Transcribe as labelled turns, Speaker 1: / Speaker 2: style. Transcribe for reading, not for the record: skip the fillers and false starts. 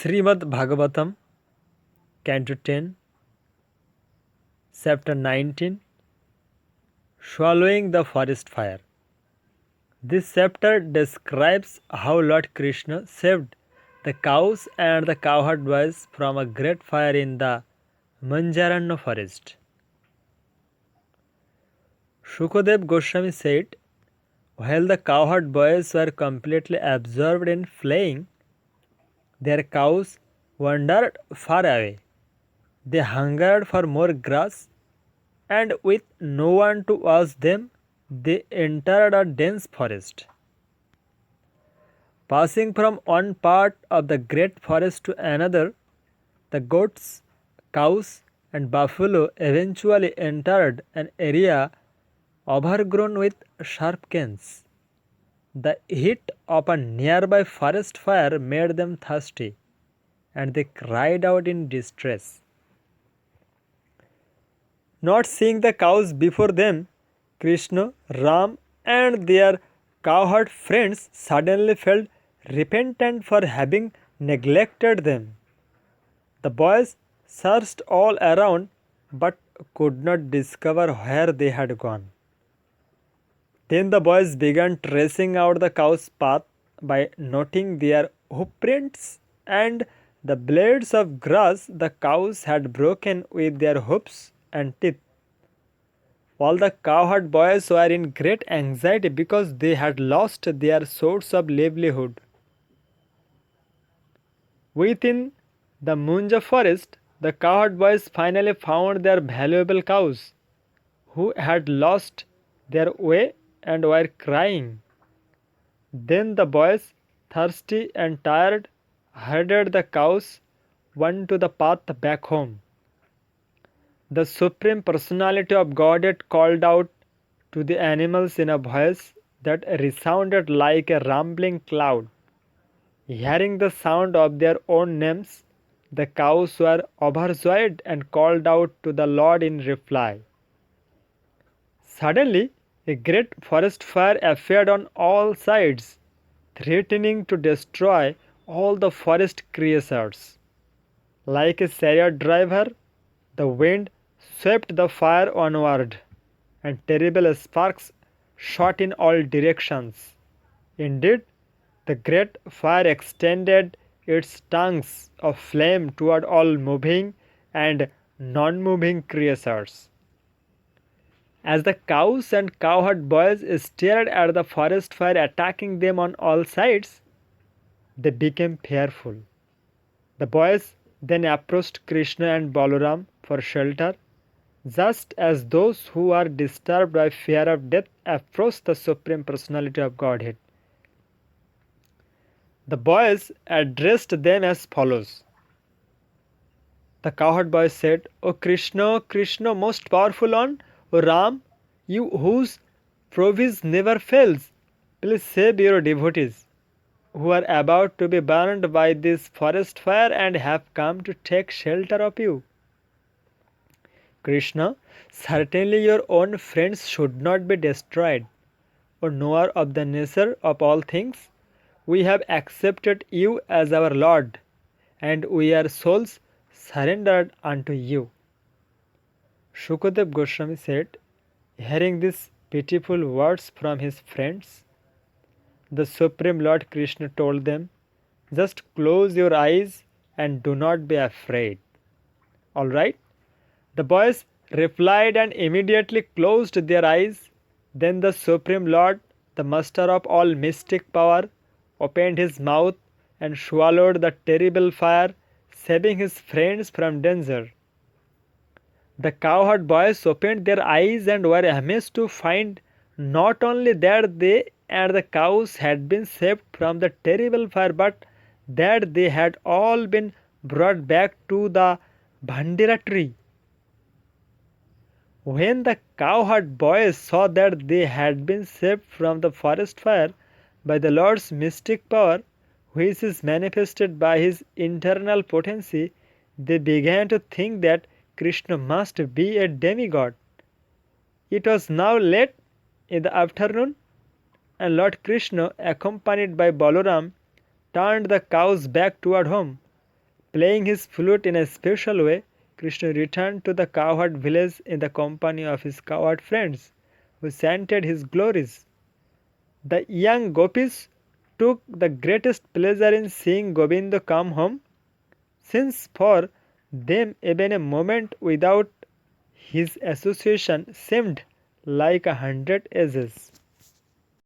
Speaker 1: Srimad Bhagavatam, Canto 10, Chapter 19, Swallowing the Forest Fire. This chapter describes how Lord Krishna saved the cows and the cowherd boys from a great fire in the Manjaranya forest. Shukadev Goswami said, while the cowherd boys were completely absorbed in flaying, their cows wandered far away. They hungered for more grass, and with no one to watch them, they entered a dense forest. Passing from one part of the great forest to another, the goats, cows, and buffalo eventually entered an area overgrown with sharp canes. The heat of a nearby forest fire made them thirsty, and they cried out in distress. Not seeing the cows before them, Krishna, Ram, and their cowherd friends suddenly felt repentant for having neglected them. The boys searched all around but could not discover where they had gone. Then the boys began tracing out the cow's path by noting their hoofprints and the blades of grass the cows had broken with their hoofs and teeth. All the cowherd boys were in great anxiety because they had lost their source of livelihood. Within the Munja forest, the cowherd boys finally found their valuable cows, who had lost their way and were crying. Then the boys, thirsty and tired, herded the cows one to the path back home. The Supreme Personality of Godhead called out to the animals in a voice that resounded like a rumbling cloud. Hearing the sound of their own names, the cows were overjoyed and called out to the Lord in reply. Suddenly, a great forest fire appeared on all sides, threatening to destroy all the forest creatures. Like a chariot driver, the wind swept the fire onward, and terrible sparks shot in all directions. Indeed, the great fire extended its tongues of flame toward all moving and non moving creatures. As the cows and cowherd boys stared at the forest fire attacking them on all sides, they became fearful. The boys then approached Krishna and Balaram for shelter, just as those who are disturbed by fear of death approach the Supreme Personality of Godhead. The boys addressed them as follows. The cowherd boy said, O Krishna, Krishna, most powerful one, O Ram, you whose promise never fails, please save your devotees, who are about to be burned by this forest fire and have come to take shelter of you. Krishna, certainly your own friends should not be destroyed. O knower of the nature of all things, we have accepted you as our Lord, and we are souls surrendered unto you. Shukadev Goswami said, hearing these pitiful words from his friends, the Supreme Lord Krishna told them, just close your eyes and do not be afraid. Alright? The boys replied and immediately closed their eyes. Then the Supreme Lord, the master of all mystic power, opened his mouth and swallowed the terrible fire, saving his friends from danger. The cowherd boys opened their eyes and were amazed to find not only that they and the cows had been saved from the terrible fire, but that they had all been brought back to the Bhandira tree. When the cowherd boys saw that they had been saved from the forest fire by the Lord's mystic power, which is manifested by his internal potency, they began to think that Krishna must be a demigod. It was now late in the afternoon, and Lord Krishna, accompanied by Balaram, turned the cows back toward home. Playing his flute in a special way, Krishna returned to the cowherd village in the company of his cowherd friends, who chanted his glories. The young gopis took the greatest pleasure in seeing Govinda come home, since for them even a moment without his association seemed like 100 ages.